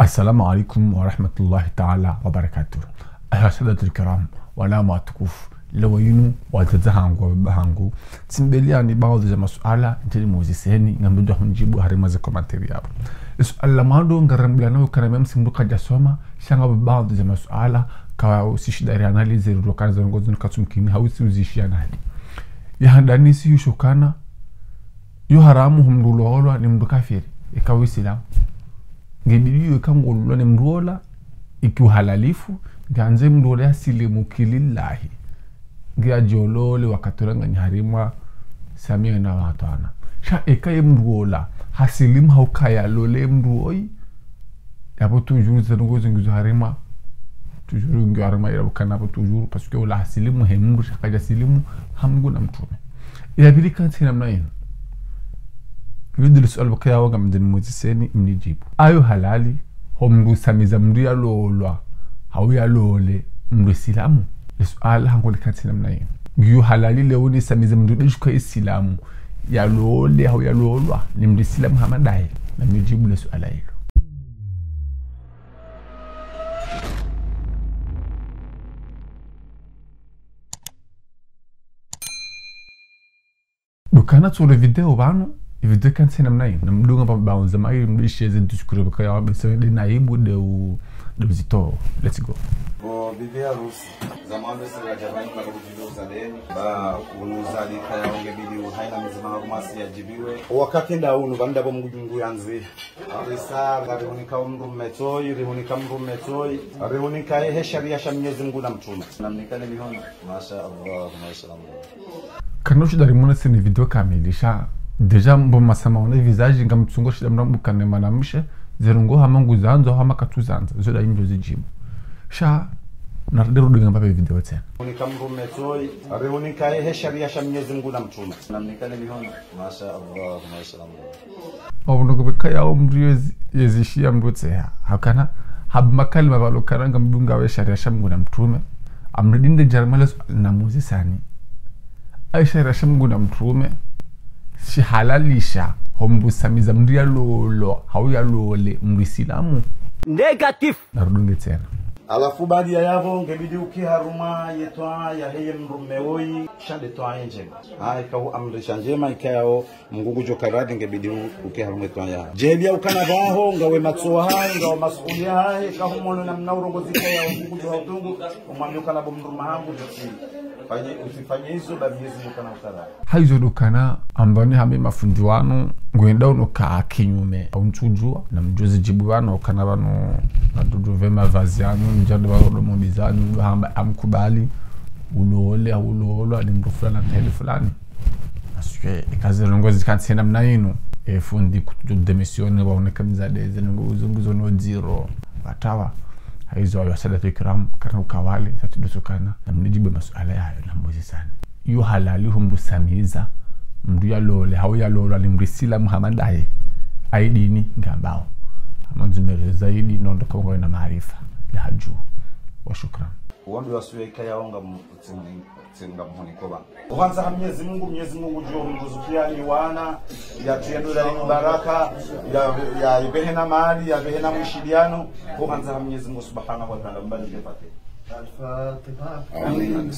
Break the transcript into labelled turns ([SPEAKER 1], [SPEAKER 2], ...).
[SPEAKER 1] السلام عليكم ورحمة الله تعالى وبركاته. أهلا سادة الكرام ولا ما تكوف لو ينو وتزهانغو بهانغو تسمبلياني بعض المسؤولة انتي موزيسيني نمدو هنجيبو هرمازي كومنتري يابو السؤال لما دو نغرمبلانو كرمم سمبوكا جاسوما شانغا بعض المسؤولة كاو سيش داري اناليزي روكان زنغوزن كاتسومكيني هاوسي وزيشي انالي يهنداني سيو شوكانا يو هرامهم دولولو نمدو كافيري ikawi silamu ngebidi kangolwa nemrola ikiuhalalifu ganze mrola asilimu kilillahi ngajolole wakatoranga nyarimwa samia na watana sha ekaye mrola hasilim haukaya lole mroi yabo toujours zangozo ngizo harima toujours ngizo harima yabo kana toujours parce que la hasilimu hemru shakaja silimu hamgu na mtume yabili kanti namna yenu يودي السؤال بقيا وقع من الموزيسيني منيجيبو ايو حلالي هم مدو ساميزا مدو يالولوا هاو يالولي مدو سيلامو السؤال هنقول كانتنا منايين يو حلالي لوني ساميزا مدو نجوكا السيلامو يالولي هاو يالولوا نمدو سيلامو هما داي نميجيبو السؤال ايلو لو كانت صورة فيديو بانو الفيديو كان سينا منايم نمدوغا باون زمايل مديش يزن تشكرو بكايا بسوي دي نايم ودو زيتو ليتس جو
[SPEAKER 2] bo bibia rusi zamani sira jamani na kujiuza leo ba unuzali kaya ungebidi haina mzima rumasi yajibiwe wakati ndaunu banda bo mujungu yanzi alisa ngariunika umrumetoi riunika mrumetoi riunika he sharia sha Mwenyezi Mungu na mtume namnikane mihono masha Allah mashallah
[SPEAKER 1] kanoshi dari muna sini video kamilisha deja mbo masama ona visage ngamtsungo shida mnambukane manamishe zerungo hamangu zanzo hama katuzanza zoda imjo zijibu sha narderu dinga mbabe video tena
[SPEAKER 2] unika mrumetoi riunika he sharia sha Mwenyezi Mungu na mtume namnikane mihono masha Allah mashallah
[SPEAKER 1] obunugo bekaya omriyo yezishia mrotse hakana habmakali mabalo karanga mbunga we sharia sha Mungu na mtume amridinde jarmales na muzisani aisha sha Mungu na mtume si halalisha hombu samiza mria lolo hauya lole mrisilamu
[SPEAKER 3] negative
[SPEAKER 1] narudunge tena
[SPEAKER 2] alafu baada ya yavo ngebidi ukiharuma yetwa ya heye mrumewoi shande toa njema ikao amrisha njema ikao mgugu jokaradi ngebidi ukiharuma yetwa ya jelia ukana baho ngawe matso hai ngawe masuli hai kahumolo na mnaurongozi ya mgugu jo utungu umwambio kana bomruma hangu fanye usifanye hizo babiezi mukana utara
[SPEAKER 1] haizo dukana ambani hame mafundi wanu ngwenda unoka kinyume unchujua na mjozi jibu wanu kana bano nadudu vema vazianu njado barodo mobizanu hamba amkubali ulole ali mrufula na tele fulani asuke ikaze rongozi kansena mnaino fundi kutu demisione waoneka mzade zenguzo no zero batawa haizo ya sada fikram kana ukawali tatudusukana na mnijibe masuala yayo na mbozi sana yu halali humdu samiza mdu ya lole hau ya lole alimrisila muhamadaye aidini ngambao amanzumere zaidi nondo kongo na maarifa ya haju wa shukran
[SPEAKER 2] uambi wasuwe kaya onga tsinga mhonikoba kwanza Mwenyezi Mungu jua mruzukia ni wana ya tiendo la baraka ya ibehena mali ya ibehena mshiriano kwanza Mwenyezi Mungu subhanahu wa ta'ala mbali tepate al-Fatiha. Amin.